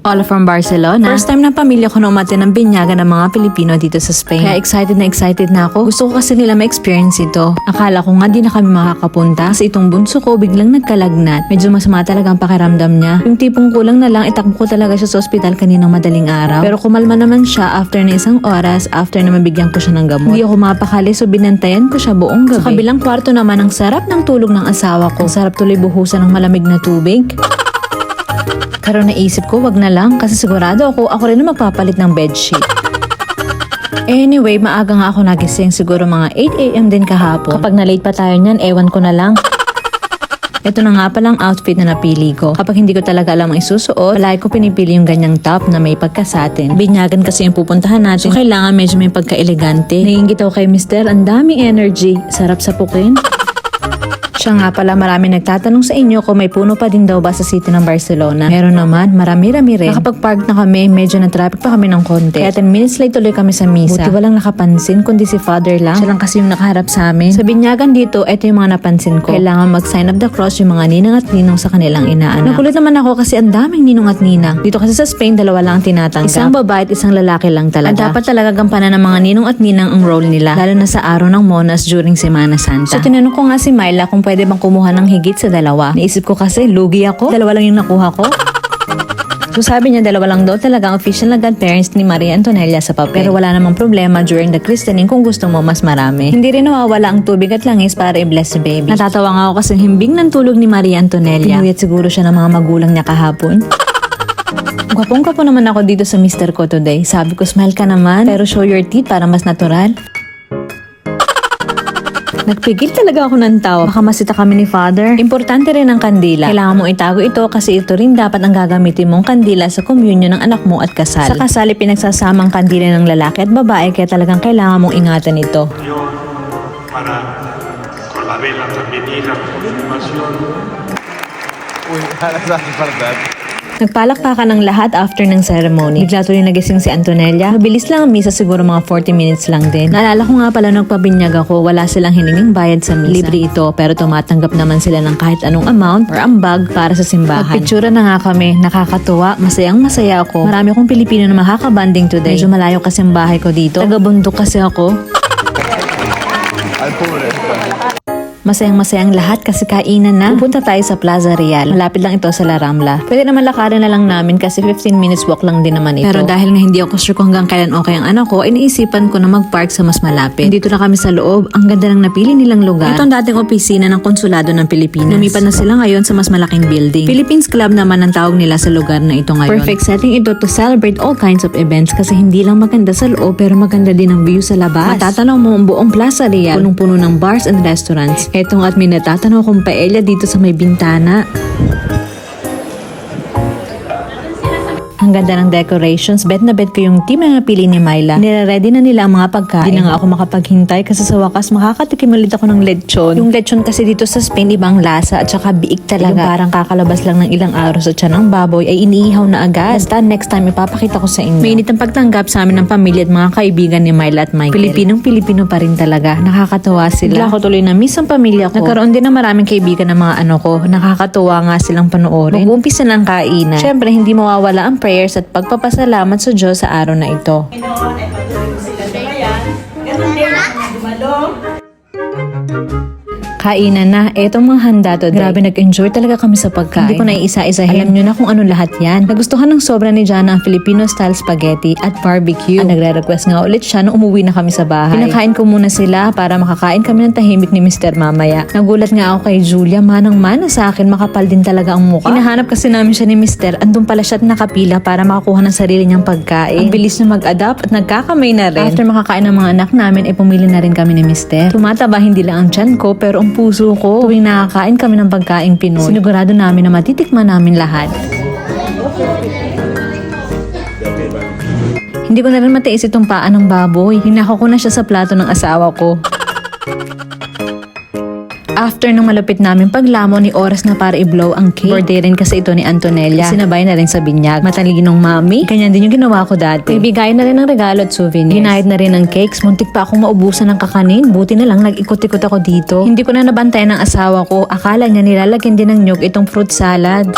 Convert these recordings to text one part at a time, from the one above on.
All from Barcelona. First time ng pamilya ko na umattend ng binyagan ng mga Pilipino dito sa Spain. Kaya excited na ako. Gusto ko kasi nila ma-experience ito. Akala ko nga di na kami makakapunta kasi itong bunso ko biglang nagkalagnat. Medyo masama talaga ang pakiramdam niya. Yung tipong kulang na lang itakbo ko talaga siya sa ospital kaninang madaling araw. Pero kumalma naman siya after na isang oras after na mabigyan ko siya ng gamot. Hindi ako mapakali so binantayan ko siya buong gabi. Sa kabilang kwarto naman ang sarap ng tulog ng asawa ko. Ang sarap tuloy buhusan ng malamig na tubig. Pero naisip ko wag na lang kasi sigurado ako rin na magpapalit ng bedsheet. Anyway, maaga nga ako nagising siguro mga 8 AM din kahapon. Kapag na-late pa tayo niyan, ewan ko na lang. Ito na nga palang outfit na napili ko. Kapag hindi ko talaga alam ang isusuot, palagi ko pinipili yung ganyang top na may pagkasatin. Binyagan kasi yung pupuntahan natin. So kailangan medyo may pagka-elegante. Naiingit ako kay Mr. Ang daming energy. Sarap sapukin. Siya nga pala, marami nagtatanong sa inyo kung may puno pa din daw ba sa city ng Barcelona. Meron naman, marami-rami rin. Nakapag-park na kami, medyo na-traffic pa kami ng konti. Kaya 10 minutes late tuloy kami sa misa. Buti walang nakapansin, kundi si father lang. Siya lang kasi yung nakaharap sa amin. Sa binyagan dito, ito yung mga napansin ko. Kailangan mag-sign of the cross yung mga ninang at ninong sa kanilang inaanak. Nagulat naman ako kasi ang daming ninong at ninang. Dito kasi sa Spain, dalawa lang ang tinatanggap. Isang babae at isang lalaki lang talaga. At dapat talaga gampanan ng mga ninong at ninang ang role nila. Lalo na sa araw ng Monas during Semana Santa. So tinanong ko nga si Myla kung pwede bang kumuha ng higit sa dalawa. Naisip ko kasi, lugi ako. Dalawa lang yung nakuha ko. So sabi niya, dalawa lang daw talaga ang official na godparents ni Maria Antonella sa papel. Pero wala namang problema during the christening kung gusto mo mas marami. Hindi rin nawawala ang tubig at langis para i-bless si baby. Natatawa nga ako kasi himbing ng tulog ni Maria Antonella. Pinuyat siguro siya ng mga magulang niya kahapon. Gwapong-gwapo naman ako dito sa mister ko today. Sabi ko, smile ka naman, pero show your teeth para mas natural. Nagpigil talaga ako ng tawa. Baka masita kami ni father. Importante rin ang kandila. Kailangan mong itago ito kasi ito rin dapat ang gagamitin mong kandila sa communion ng anak mo at kasal. Sa kasal, pinagsasamang kandila ng lalaki at babae kaya talagang kailangan mong ingatan ito. Para con la vela también ir a la confirmación. Uy, that's verdad. Nagpalakpakan ng lahat after ng ceremony. Bigla tuloy nagising si Antonella. Mabilis lang ang misa, siguro mga 40 minutes lang din. Naalala ko nga pala nung pabinyag ako, wala silang hininging bayad sa misa. Libre ito, pero tumatanggap naman sila ng kahit anong amount or ambag para sa simbahan. Nagpictura na nga kami, nakakatuwa, masayang masaya ako. Marami akong Pilipino na makakabanding today. Medyo malayo kasi ang bahay ko dito. Taga-bundok kasi ako. Al pobre. Masayang-masayang lahat kasi kainan na. Pupunta tayo sa Plaza Real. Malapit lang ito sa La Rambla. Pwede naman lakarin na lang namin kasi 15 minutes walk lang din naman ito. Pero dahil nga hindi ako sure kung hanggang kailan okay ang anak ko, iniisipan ko na mag-park sa mas malapit. Dito na kami sa loob. Ang ganda ng napili nilang lugar. Ito ang dating opisina ng Konsulado ng Pilipinas. Lumipat na sila ngayon sa mas malaking building. Philippines Club naman ang tawag nila sa lugar na ito ngayon. Perfect setting ito to celebrate all kinds of events kasi hindi lang maganda sa loob pero maganda din ang view sa labas. Matatanaw mo ang buong Plaza Real. Punong-puno ng bars and restaurants. Etong at may natatanaw kong paella dito sa may bintana. Ang ganda ng decorations. Bet na bet ko yung team na napili ni Myla. Nire-ready na nila ang mga pagkain. Hindi na nga ako makapaghintay kasi sa wakas makakatikim ulit ako ng lechon. Yung lechon kasi dito sa Spain ibang lasa at saka biik talaga. Yung parang kakalabas lang ng ilang araw sa tiyan ng baboy ay iniihaw na agad. Basta next time ipapakita ko sa inyo. Mainit ang pagtanggap sa amin ng pamilya at mga kaibigan ni Myla at Michael. Pilipinong-Pilipino pa rin talaga. Nakakatawa sila. Bigla ko tuloy na miss ang pamilya ko. Nagkaroon din ng maraming kaibigan ng mga ko. Nakakatawa nga silang panoorin. Mag-uumpisa ng kainan. Syempre hindi mawawala ang prayers at pagpapasalamat sa Diyos sa araw na ito. Pinoon ay patuloy mo sila gabayan. Ganun din ang mga dumalo. Kainan na. Etong mga handa to. Grabe, nag-enjoy talaga kami sa pagkain. Hindi ko na iisa-isahin. Alam nyo na kung ano lahat yan. Nagustuhan ng sobra ni Jana ang Filipino-style spaghetti at barbecue. Nagre-request nga ulit siya nung umuwi na kami sa bahay. Pinakain ko muna sila para makakain kami ng tahimik ni Mr. mamaya. Nagulat nga ako kay Julia. Manang-mana sa akin. Makapal din talaga ang mukha. Hinahanap kasi namin siya ni Mr. Andun pala siya at nakapila para makakuha ng sarili niyang pagkain. Ang bilis na mag-adapt at nagkakamay na rin. After makakain ng mga anak namin, ay pumili na rin kami ni Mr. Tumataba hindi lang ang tiyan ko pero ang puso ko. Tuwing nakakain kami ng pagkaing Pinoy, sinigurado namin na matitikman namin lahat. Hindi ko na rin matiis itong paa ng baboy. Hinako ko na siya sa plato ng asawa ko. After nung malupit namin paglamo ni oras na para i-blow ang cake. Birthday rin kasi ito ni Antonella. Sinabay na rin sa binyag. Matalinong mami. Ganyan din yung ginawa ko dati. Ibigay na rin ng regalo at souvenirs. Ginahit na rin ng cakes. Muntik pa akong maubusan ng kakanin. Buti na lang nag-ikot-ikot ako dito. Hindi ko na nabantayan ng asawa ko. Akala niya nilalagyan din ng nyug itong fruit salad.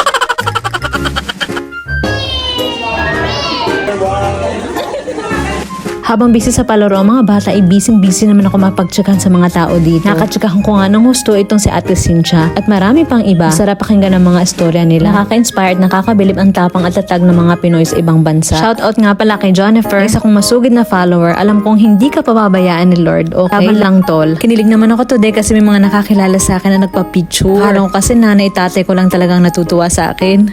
Habang busy sa palaro ang mga bata, ay busy naman ako mapagtsakan sa mga tao dito. Nakatsakahan ko nga ng gusto itong si Ate Cynthia at marami pang iba. Masarap pakinggan ang mga istorya nila. Nakaka-inspired, nakakabilib ang tapang at tatag ng mga Pinoy sa ibang bansa. Shoutout nga pala kay Jennifer, isa kong masugid na follower. Alam kong hindi ka pababayaan ni Lord. Okay? Laban lang tol. Kinilig naman ako today kasi may mga nakakilala sa akin na nagpa-picture. Akala ko kasi nanay tatay ko lang talagang natutuwa sa akin.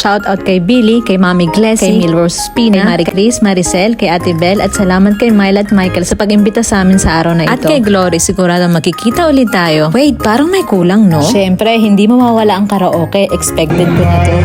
Shoutout kay Billy, kay Mami Glessy, kay Milrose Spina, kay Marie Chris, Maricel, kay Ate Belle at salamat kay Myle at Michael sa pag-imbita sa amin sa araw na ito. At kay Glory, sigurado makikita ulit tayo. Wait, parang may kulang no? Syempre, hindi mawawala ang karaoke. Expected ko na to.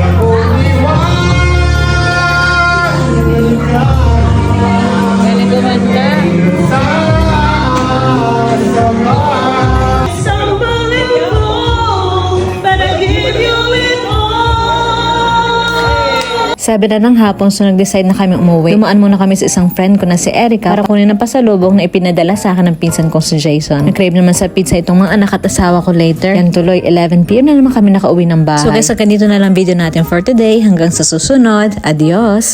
Sabi na ng hapon, so nag-decide na kami umuwi. Dumaan muna kami sa isang friend ko na si Erica para kunin ang pasalubong na ipinadala sa akin ng pinsan kong si Jason. Nag-crave naman sa pizza itong mga anak at asawa ko later. Yan tuloy, 11 PM na naman kami nakauwi ng bahay. So guys, ganito na lang video natin for today. Hanggang sa susunod. Adios!